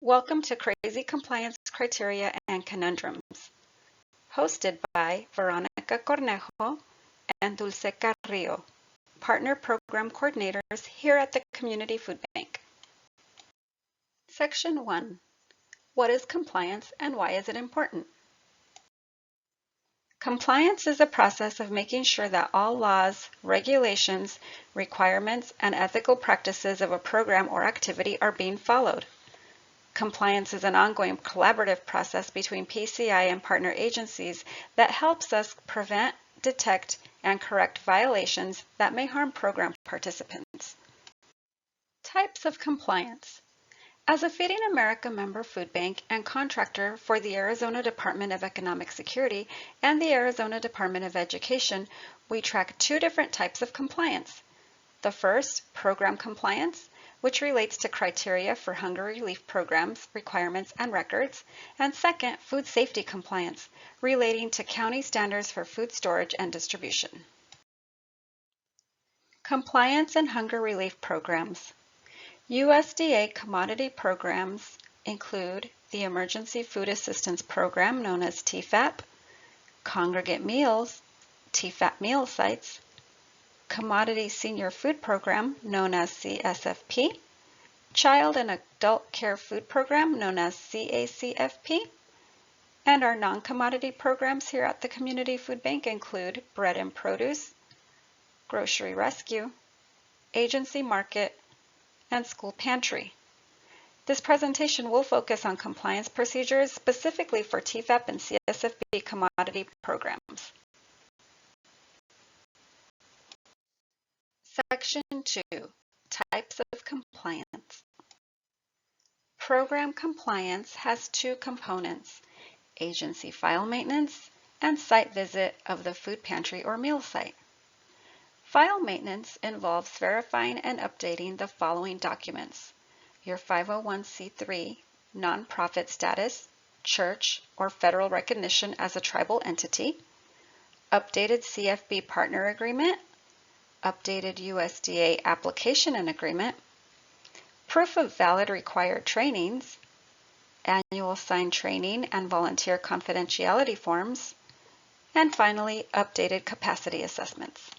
Welcome to Crazy Compliance Criteria and Conundrums, hosted by Veronica Cornejo and Dulce Carrillo, Partner Program Coordinators here at the Community Food Bank. Section 1. What is compliance and why is it important? Compliance is the process of making sure that all laws, regulations, requirements, and ethical practices of a program or activity are being followed. Compliance is an ongoing collaborative process between PCI and partner agencies that helps us prevent, detect, and correct violations that may harm program participants. Types of compliance. As a Feeding America member food bank and contractor for the Arizona Department of Economic Security and the Arizona Department of Education, we track two different types of compliance. The first, program compliance, which relates to criteria for hunger relief programs, requirements, and records, and second, food safety compliance, relating to county standards for food storage and distribution. Compliance and hunger relief programs. USDA commodity programs include the Emergency Food Assistance Program, known as TFAP, Congregate Meals, TFAP meal sites, Commodity Senior Food Program, known as CSFP, Child and Adult Care Food Program, known as CACFP, and our non-commodity programs here at the Community Food Bank include Bread and Produce, Grocery Rescue, Agency Market, and School Pantry. This presentation will focus on compliance procedures specifically for TFAP and CSFP commodity programs. Section 2. Types of compliance. Program compliance has two components: agency file maintenance and site visit of the food pantry or meal site. File maintenance involves verifying and updating the following documents: your 501c3 nonprofit status, church, or federal recognition as a tribal entity, updated CFB partner agreement, updated USDA application and agreement, proof of valid required trainings, annual signed training and volunteer confidentiality forms, and finally, updated capacity assessments.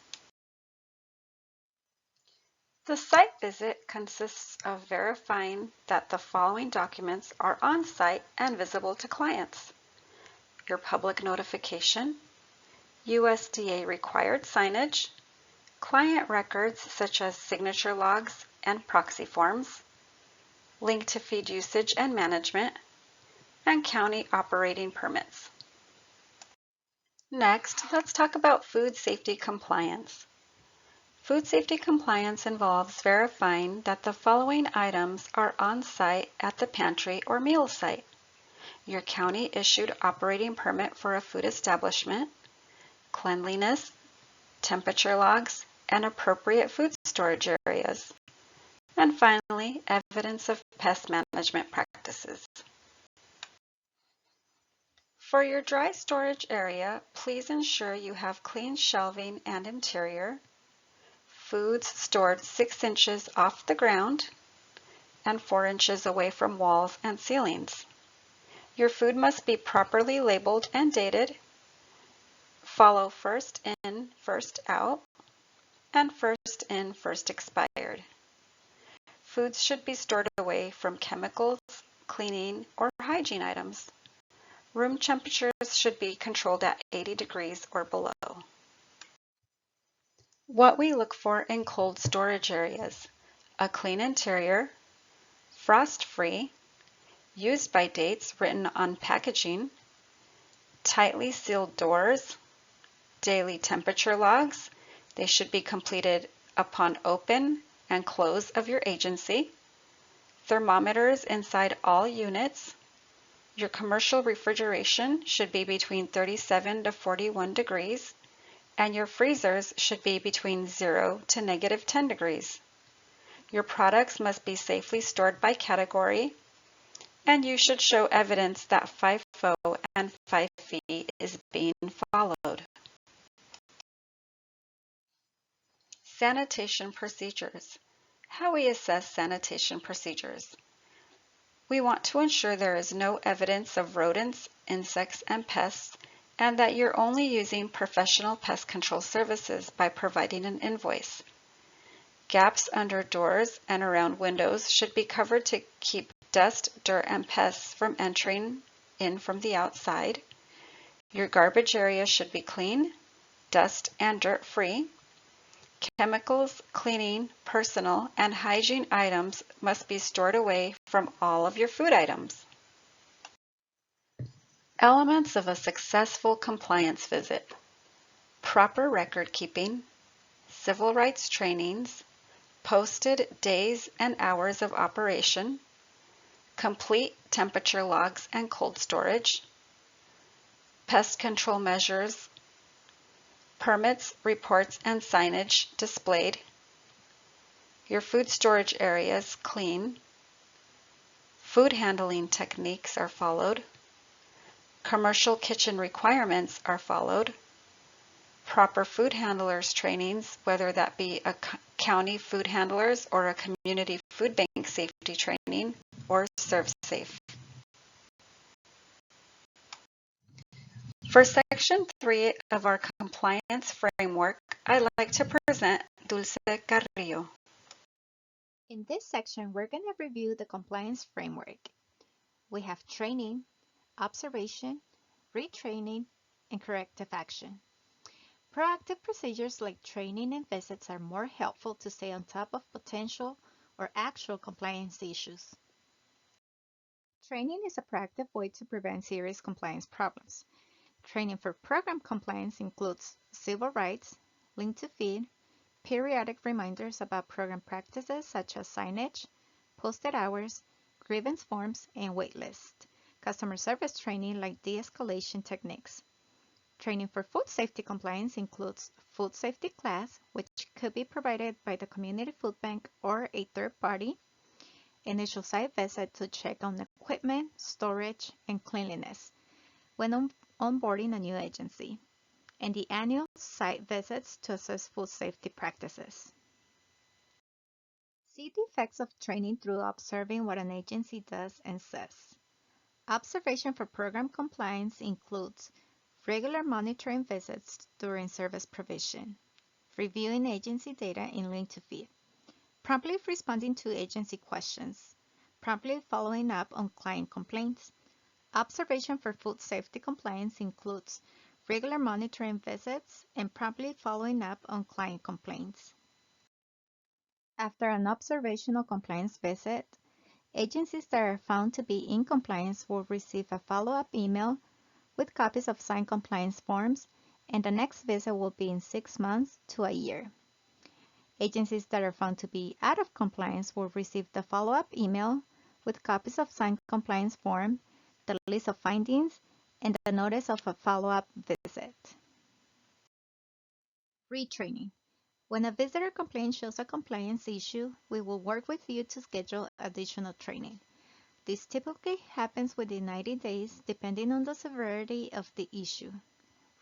The site visit consists of verifying that the following documents are on site and visible to clients: your public notification, USDA required signage, client records such as signature logs and proxy forms, link to feed usage and management, and county operating permits. Next, let's talk about food safety compliance. Food safety compliance involves verifying that the following items are on site at the pantry or meal site: your county issued operating permit for a food establishment, cleanliness, temperature logs, and appropriate food storage areas, and finally, evidence of pest management practices. For your dry storage area, please ensure you have clean shelving and interior, foods stored 6 inches off the ground and 4 inches away from walls and ceilings. Your food must be properly labeled and dated, follow first in, first out, and first in, first expired. Foods should be stored away from chemicals, cleaning, or hygiene items. Room temperatures should be controlled at 80 degrees or below. What we look for in cold storage areas: a clean interior, frost-free, used by dates written on packaging, tightly sealed doors, daily temperature logs. They should be completed upon open and close of your agency, thermometers inside all units. Your commercial refrigeration should be between 37 to 41 degrees, and your freezers should be between 0 to -10 degrees. Your products must be safely stored by category, and you should show evidence that FIFO and FIFE is being followed. Sanitation procedures. How we assess sanitation procedures. We want to ensure there is no evidence of rodents, insects, and pests, and that you're only using professional pest control services by providing an invoice. Gaps under doors and around windows should be covered to keep dust, dirt, and pests from entering in from the outside. Your garbage area should be clean, dust and dirt free. Chemicals, cleaning, personal, and hygiene items must be stored away from all of your food items. Elements of a successful compliance visit: proper record keeping, civil rights trainings, posted days and hours of operation, complete temperature logs and cold storage, pest control measures, permits, reports, and signage displayed, your food storage areas clean, food handling techniques are followed, commercial kitchen requirements are followed, proper food handlers trainings, whether that be a county food handlers or a community food bank safety training, or Serve Safe. For Section 3 of our compliance framework, I'd like to present Dulce Carrillo. In this section, we're going to review the compliance framework. We have training, observation, retraining, and corrective action. Proactive procedures like training and visits are more helpful to stay on top of potential or actual compliance issues. Training is a proactive way to prevent serious compliance problems. Training for program compliance includes civil rights, link to feed, periodic reminders about program practices such as signage, posted hours, grievance forms, and wait lists, customer service training like de-escalation techniques. Training for food safety compliance includes food safety class, which could be provided by the community food bank or a third party, initial site visit to check on equipment, storage, and cleanliness when onboarding a new agency, and the annual site visits to assess food safety practices. See the effects of training through observing what an agency does and says. Observation for program compliance includes regular monitoring visits during service provision, reviewing agency data in link to feed, promptly responding to agency questions, promptly following up on client complaints. Observation for food safety compliance includes regular monitoring visits and promptly following up on client complaints. After an observational compliance visit, agencies that are found to be in compliance will receive a follow-up email with copies of signed compliance forms, and the next visit will be in 6 months to a year. Agencies that are found to be out of compliance will receive the follow-up email with copies of signed compliance form, the list of findings, and the notice of a follow-up visit. Retraining. When a visitor complaint shows a compliance issue, we will work with you to schedule additional training. This typically happens within 90 days, depending on the severity of the issue.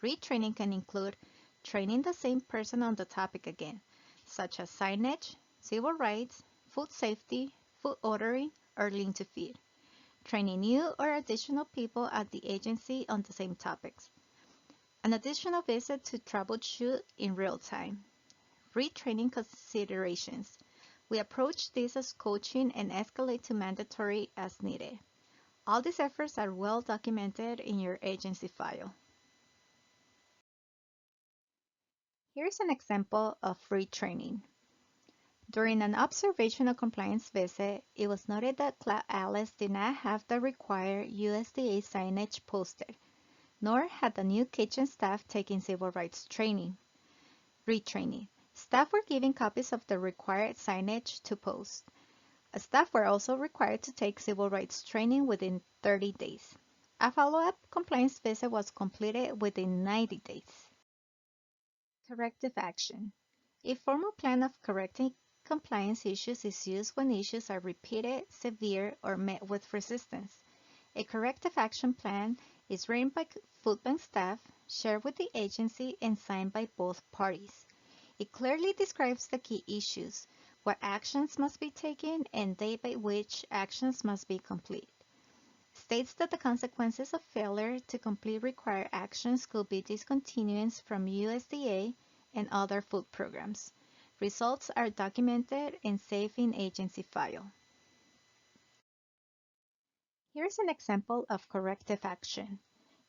Retraining can include training the same person on the topic again, such as signage, civil rights, food safety, food ordering, or link to feed. Training new or additional people at the agency on the same topics. An additional visit to troubleshoot in real time. Retraining considerations. We approach this as coaching and escalate to mandatory as needed. All these efforts are well documented in your agency file. Here's an example of retraining. During an observational compliance visit, it was noted that Cloud Atlas did not have the required USDA signage posted, nor had the new kitchen staff taken civil rights training. Retraining. Staff were given copies of the required signage to post. Staff were also required to take civil rights training within 30 days. A follow-up compliance visit was completed within 90 days. Corrective action. A formal plan of correcting compliance issues is used when issues are repeated, severe, or met with resistance. A corrective action plan is written by food bank staff, shared with the agency, and signed by both parties. It clearly describes the key issues, what actions must be taken, and date by which actions must be complete. States that the consequences of failure to complete required actions could be discontinuance from USDA and other food programs. Results are documented and saved in agency file. Here's an example of corrective action.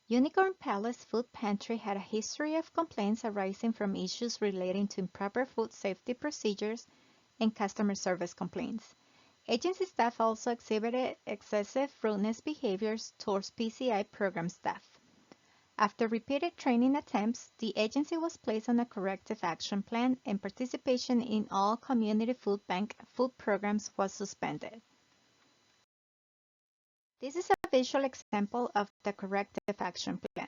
Unicorn Palace Food Pantry had a history of complaints arising from issues relating to improper food safety procedures and customer service complaints. Agency staff also exhibited excessive rudeness behaviors towards PCI program staff. After repeated training attempts, the agency was placed on a corrective action plan and participation in all community food bank food programs was suspended. This is a visual example of the corrective action plan.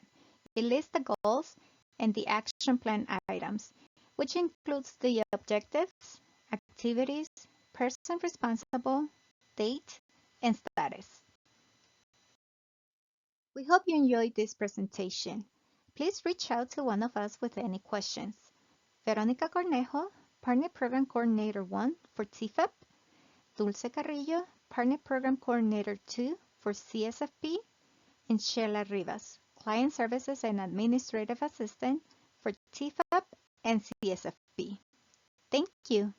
It lists the goals and the action plan items, which includes the objectives, activities, person responsible, date, and status. We hope you enjoyed this presentation. Please reach out to one of us with any questions. Veronica Cornejo, Partner Program Coordinator 1 for TFEP, Dulce Carrillo, Partner Program Coordinator 2 for CSFP, and Sheila Rivas, Client Services and Administrative Assistant for TFAP and CSFP. Thank you.